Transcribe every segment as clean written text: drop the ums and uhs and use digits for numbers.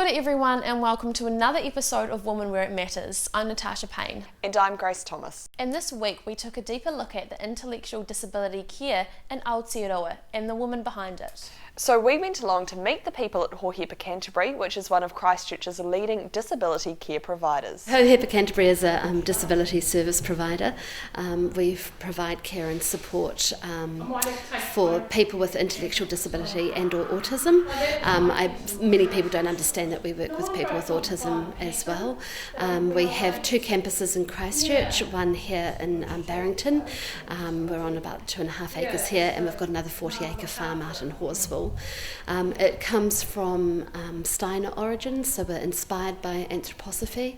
Kia ora everyone and welcome to another episode of Women Where It Matters. I'm Natasha Payne. And I'm Grace Thomas. And this week we took a deeper look at the intellectual disability care in Aotearoa and the woman behind it. So we went along to meet the people at Hohepa Canterbury, which is one of Christchurch's leading disability care providers. Hohepa Canterbury is a disability service provider. We provide care and support for people with intellectual disability and or autism. Many people don't understand that we work with people with autism as well. We have two campuses in Christchurch, one here in Barrington. We're on about 2.5 acres here, and we've got another 40-acre farm out in Horseville. It comes from Steiner origins, so we're inspired by anthroposophy.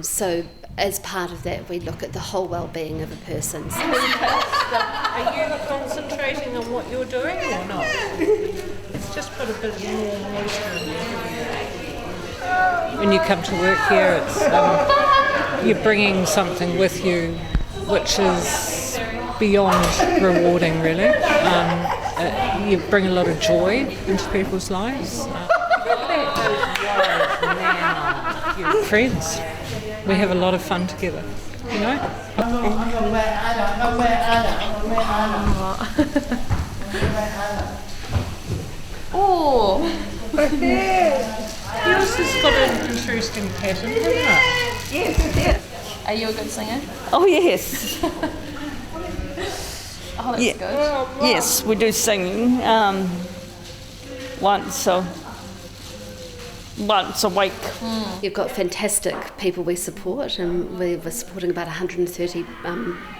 So as part of that, we look at the whole well-being of a person. Are you concentrating on what you're doing or not? Let's just put a bit more moisture in there. When you come to work here, it's you're bringing something with you which is beyond rewarding, really. You bring a lot of joy into people's lives. You're friends. We have a lot of fun together, you know? Oh! Yours has got an interesting pattern, hasn't it? Yes. Are you a good singer? Oh, yes. Oh, that's Yeah. good. Yes, we do singing once a week. You've got fantastic people we support, and we're supporting about 130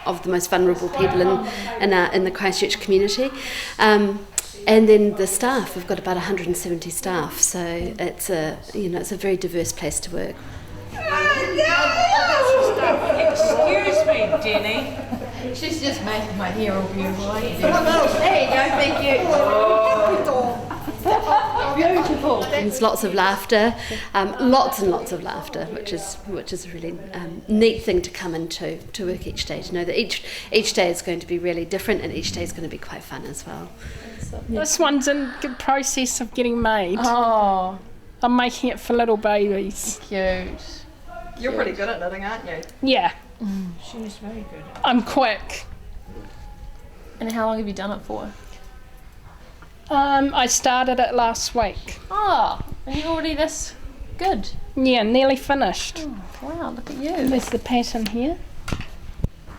of the most vulnerable people in the Christchurch community. And then the staff, we've got about 170 staff, so it's a very diverse place to work. Excuse me, Denny. She's just making my hair all beautiful. There you go, thank you. Beautiful. There's lots of laughter, lots and lots of laughter, which is a really neat thing to come into to work each day. To know that each day is going to be really different, and each day is going to be quite fun as well. This one's in the process of getting made. Oh, I'm making it for little babies. cute. You're pretty good at knitting, aren't you? Yeah, She's very good. I'm quick. And how long have you done it for? I started it last week. Oh, are you already this good? Yeah, nearly finished. Oh, wow, look at you. There's the pattern here.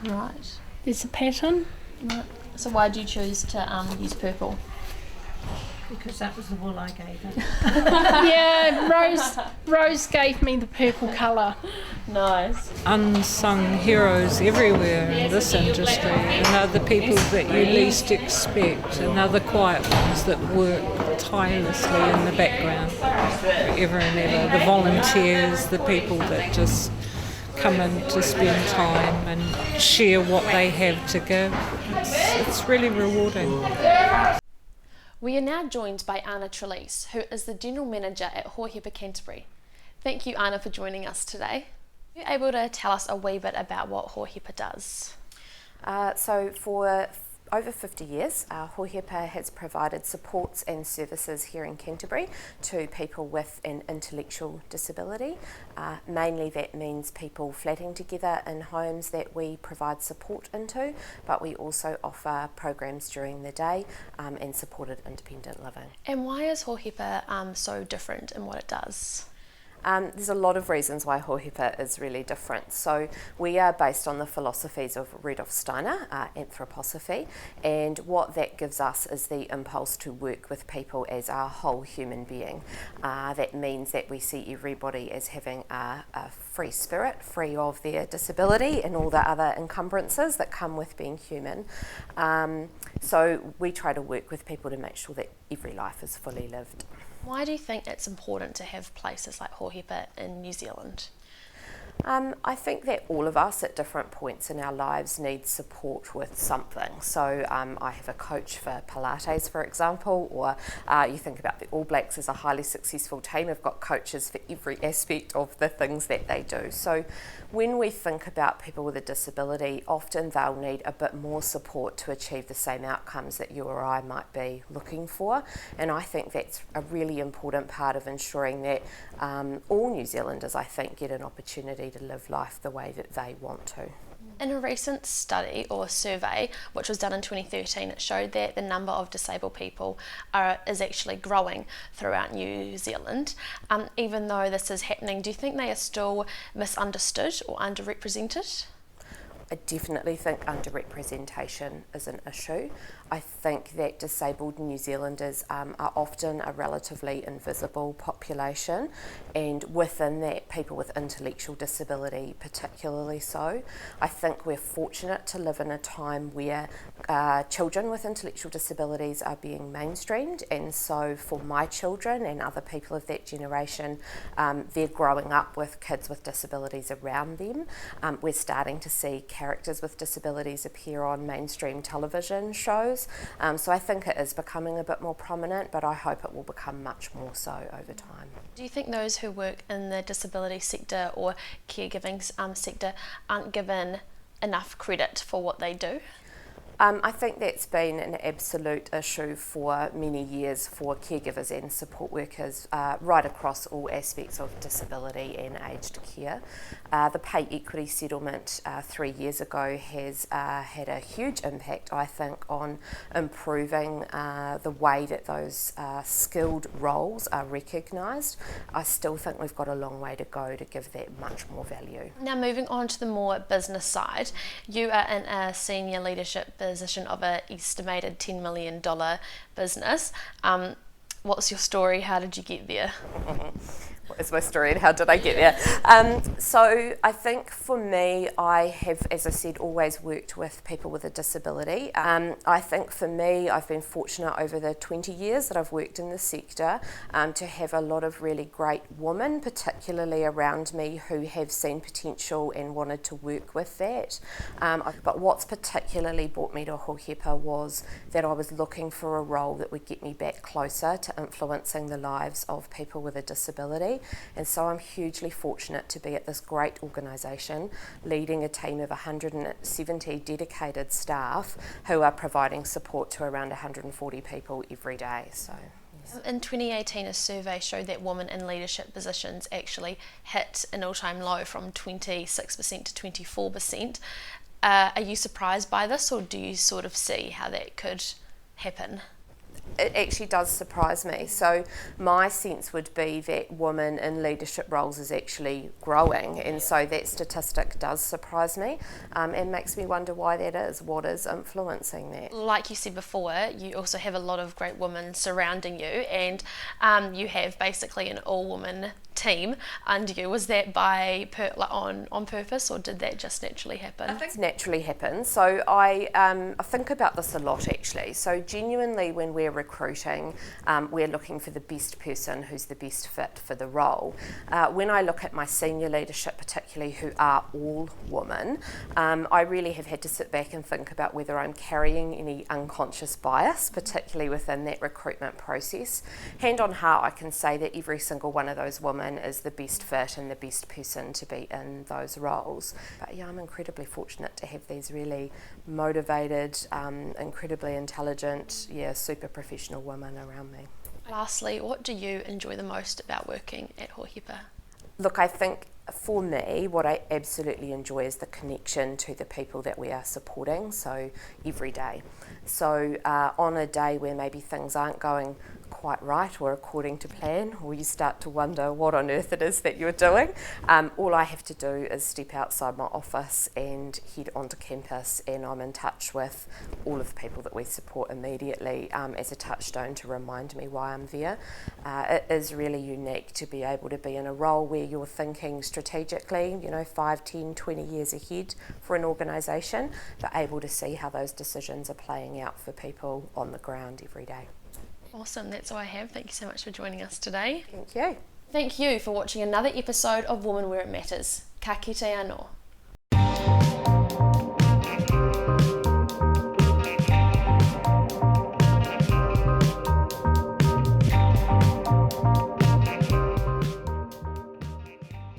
Right. There's the pattern. Right. So why did you choose to use purple? Because that was the wool I gave her. Yeah, Rose gave me the purple colour. Nice. Unsung heroes everywhere in this industry, and are the people that you least expect, and are the quiet ones that work tirelessly in the background forever and ever. The volunteers, the people that just come in to spend time and share what they have to give. It's really rewarding. We are now joined by Anna Trelise, who is the General Manager at Hohepa Canterbury. Thank you, Anna, for joining us today. Are you able to tell us a wee bit about what Hohepa does? So for over 50 years, Hohepa has provided supports and services here in Canterbury to people with an intellectual disability. Mainly that means people flatting together in homes that we provide support into, but we also offer programs during the day and supported independent living. And why is Hohepa so different in what it does? There's a lot of reasons why Hohepa is really different. So we are based on the philosophies of Rudolf Steiner, anthroposophy, and what that gives us is the impulse to work with people as a whole human being. That means that we see everybody as having a free spirit, free of their disability and all the other encumbrances that come with being human. So we try to work with people to make sure that every life is fully lived. Why do you think it's important to have places like Hohepa in New Zealand? I think that all of us at different points in our lives need support with something. So I have a coach for Pilates, for example, or you think about the All Blacks as a highly successful team. They've got coaches for every aspect of the things that they do. So when we think about people with a disability, often they'll need a bit more support to achieve the same outcomes that you or I might be looking for. And I think that's a really important part of ensuring that all New Zealanders, I think, get an opportunity to live life the way that they want to. In a recent study or survey, which was done in 2013, it showed that the number of disabled people is actually growing throughout New Zealand. Even though this is happening, do you think they are still misunderstood or underrepresented? I definitely think underrepresentation is an issue. I think that disabled New Zealanders are often a relatively invisible population, and within that, people with intellectual disability particularly so. I think we're fortunate to live in a time where children with intellectual disabilities are being mainstreamed, and so for my children and other people of that generation, they're growing up with kids with disabilities around them. We're starting to see characters with disabilities appear on mainstream television shows. So I think it is becoming a bit more prominent, but I hope it will become much more so over time. Do you think those who work in the disability sector or caregiving sector aren't given enough credit for what they do? I think that's been an absolute issue for many years for caregivers and support workers right across all aspects of disability and aged care. The pay equity settlement 3 years ago has had a huge impact, I think, on improving the way that those skilled roles are recognised. I still think we've got a long way to go to give that much more value. Now, moving on to the more business side, you are in a senior leadership position of an estimated $10 million business. What's your story? How did you get there? What is my story and how did I get there? So I think for me, I have, as I said, always worked with people with a disability. I think for me, I've been fortunate over the 20 years that I've worked in the sector to have a lot of really great women, particularly around me, who have seen potential and wanted to work with that. But what's particularly brought me to Hohepa was that I was looking for a role that would get me back closer to influencing the lives of people with a disability. And so I'm hugely fortunate to be at this great organisation, leading a team of 170 dedicated staff who are providing support to around 140 people every day. So. In 2018, a survey showed that women in leadership positions actually hit an all-time low from 26% to 24%. Are you surprised by this, or do you sort of see how that could happen? It actually does surprise me. So my sense would be that women in leadership roles is actually growing, and so that statistic does surprise me and makes me wonder why that is. What is influencing that? Like you said before, you also have a lot of great women surrounding you, and you have basically an all-woman team under you. Was that on purpose, or did that just naturally happen? I think it's naturally happened. So I think about this a lot actually. So genuinely, when we're recruiting, we're looking for the best person who's the best fit for the role. When I look at my senior leadership, particularly who are all women, I really have had to sit back and think about whether I'm carrying any unconscious bias, particularly within that recruitment process. Hand on heart, I can say that every single one of those women is the best fit and the best person to be in those roles. But yeah, I'm incredibly fortunate to have these really motivated, incredibly intelligent, super professional women around me. Lastly, what do you enjoy the most about working at Hohepa? Look, I think for me, what I absolutely enjoy is the connection to the people that we are supporting, so every day. So on a day where maybe things aren't going quite right or according to plan, or you start to wonder what on earth it is that you're doing, all I have to do is step outside my office and head onto campus, and I'm in touch with all of the people that we support immediately as a touchstone to remind me why I'm there. It is really unique to be able to be in a role where you're thinking strategically, 5, 10, 20 years ahead for an organisation, but able to see how those decisions are playing out for people on the ground every day. Awesome, that's all I have. Thank you so much for joining us today. Thank you. Thank you for watching another episode of Woman Where It Matters. Ka kite anō.